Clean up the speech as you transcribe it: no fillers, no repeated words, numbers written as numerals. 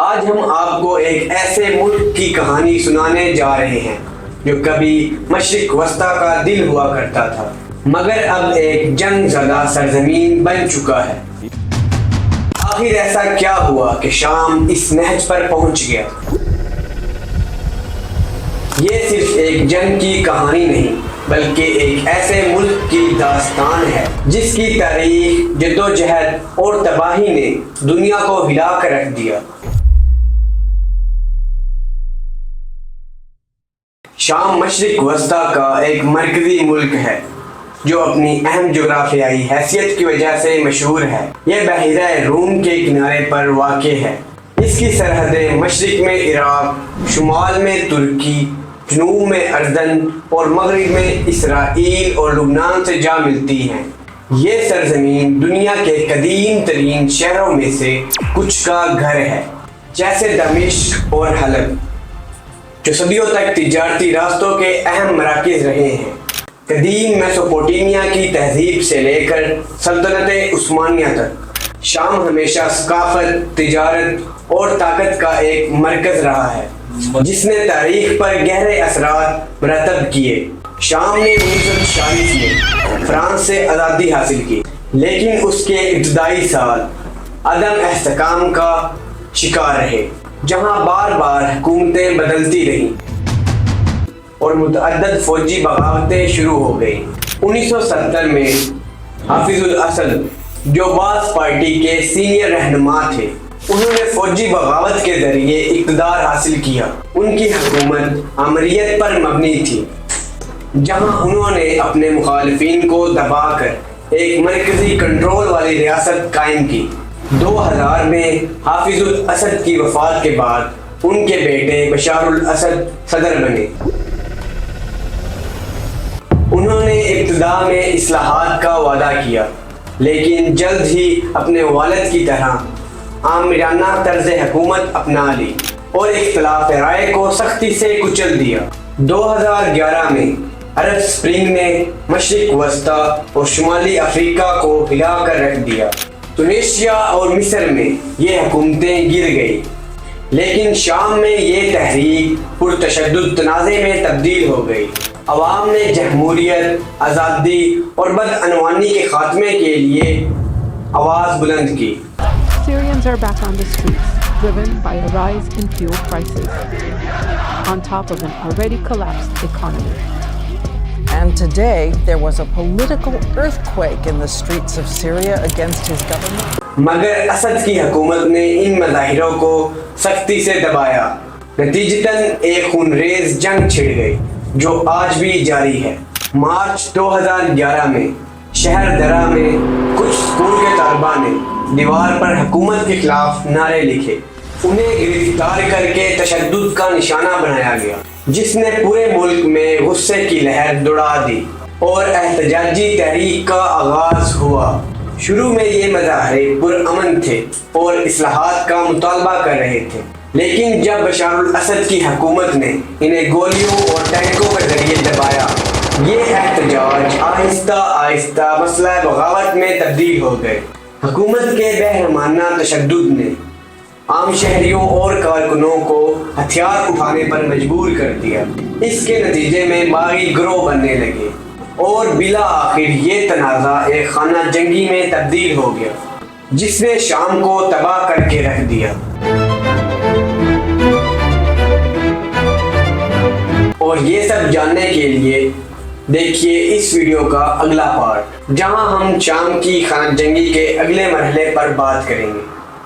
آج ہم آپ کو ایک ایسے ملک کی کہانی سنانے جا رہے ہیں جو کبھی مشرق وسطیٰ کا دل ہوا کرتا تھا مگر اب ایک جنگ زدہ سرزمین بن چکا ہے۔ آخر ایسا کیا ہوا کہ شام اس نہج پر پہنچ گیا؟ یہ صرف ایک جنگ کی کہانی نہیں بلکہ ایک ایسے ملک کی داستان ہے جس کی تاریخ، جدوجہد اور تباہی نے دنیا کو ہلا کر رکھ دیا۔ شام مشرق وسطیٰ کا ایک مرکزی ملک ہے جو اپنی اہم جغرافیائی حیثیت کی وجہ سے مشہور ہے۔ یہ بحیرہ روم کے کنارے پر واقع ہے۔ اس کی سرحدیں مشرق میں عراق، شمال میں ترکی، جنوب میں اردن اور مغرب میں اسرائیل اور لبنان سے جا ملتی ہیں۔ یہ سرزمین دنیا کے قدیم ترین شہروں میں سے کچھ کا گھر ہے، جیسے دمشق اور حلب، جو صدیوں تک تجارتی راستوں کے اہم مراکز رہے ہیں۔ قدیم میسوپوٹیمیا کی تہذیب سے لے کر سلطنت عثمانیہ تک شام ہمیشہ ثقافت، تجارت اور طاقت کا ایک مرکز رہا ہے جس نے تاریخ پر گہرے اثرات مرتب کیے۔ شام نے 1946 میں فرانس سے آزادی حاصل کی، لیکن اس کے ابتدائی سال عدم استحکام کا شکار رہے، جہاں بار بار حکومتیں بدلتی رہیں اور متعدد فوجی بغاوتیں شروع ہو گئیں۔ 1970 میں حافظ الاسد، جو باث پارٹی کے سینئر رہنما تھے، انہوں نے فوجی بغاوت کے ذریعے اقتدار حاصل کیا۔ ان کی حکومت آمریت پر مبنی تھی، جہاں انہوں نے اپنے مخالفین کو دبا کر ایک مرکزی کنٹرول والی ریاست قائم کی۔ 2000 میں حافظ الاسد کی وفات کے بعد ان کے بیٹے بشار الاسد صدر بنے۔ انہوں نے ابتدا میں اصلاحات کا وعدہ کیا، لیکن جلد ہی اپنے والد کی طرح آمرانہ طرز حکومت اپنا لی اور اختلاف رائے کو سختی سے کچل دیا۔ 2011 میں عرب اسپرنگ نے مشرق وسطیٰ اور شمالی افریقہ کو ہلا کر رکھ دیا۔ تونسیا اور مصر میں یہ حکومتیں گر گئی، لیکن شام میں یہ تحریک پرتشدد تنازع میں تبدیل ہو گئی۔ عوام نے جمہوریت، آزادی اور بدعنوانی کے خاتمے کے لیے آواز بلند کی۔ Syrians are back on the streets, driven by a rise in fuel prices, on top of an already collapsed economy. And today, there was a political earthquake in the streets of Syria against his government. مگر اسد کی حکومت نے ان مظاہروں کو سختی سے دبایا۔ نتیجتاً ایک خونریز جنگ چھڑ گئی جو آج بھی جاری ہے۔ مارچ 2011 میں شہر درہ میں کچھ اسکول کے طالبہ نے دیوار پر حکومت کے خلاف نعرے لکھے۔ انہیں گرفتار کر کے تشدد کا نشانہ بنایا گیا، جس نے پورے ملک میں غصے کی لہر دوڑا دی اور احتجاجی تحریک کا آغاز ہوا۔ شروع میں یہ مظاہرے پرامن تھے اور اصلاحات کا مطالبہ کر رہے تھے، لیکن جب بشار الاسد کی حکومت نے انہیں گولیوں اور ٹینکوں کے ذریعے دبایا، یہ احتجاج آہستہ آہستہ مسئلہ بغاوت میں تبدیل ہو گئے۔ حکومت کے بہرمانہ تشدد نے عام شہریوں اور کارکنوں کو ہتھیار اٹھانے پر مجبور کر دیا۔ اس کے نتیجے میں باغی گروہ بننے لگے اور بالآخر یہ تنازع ایک خانہ جنگی میں تبدیل ہو گیا جس نے شام کو تباہ کر کے رکھ دیا۔ اور یہ سب جاننے کے لیے دیکھیے اس ویڈیو کا اگلا پارٹ، جہاں ہم شام کی خانہ جنگی کے اگلے مرحلے پر بات کریں گے۔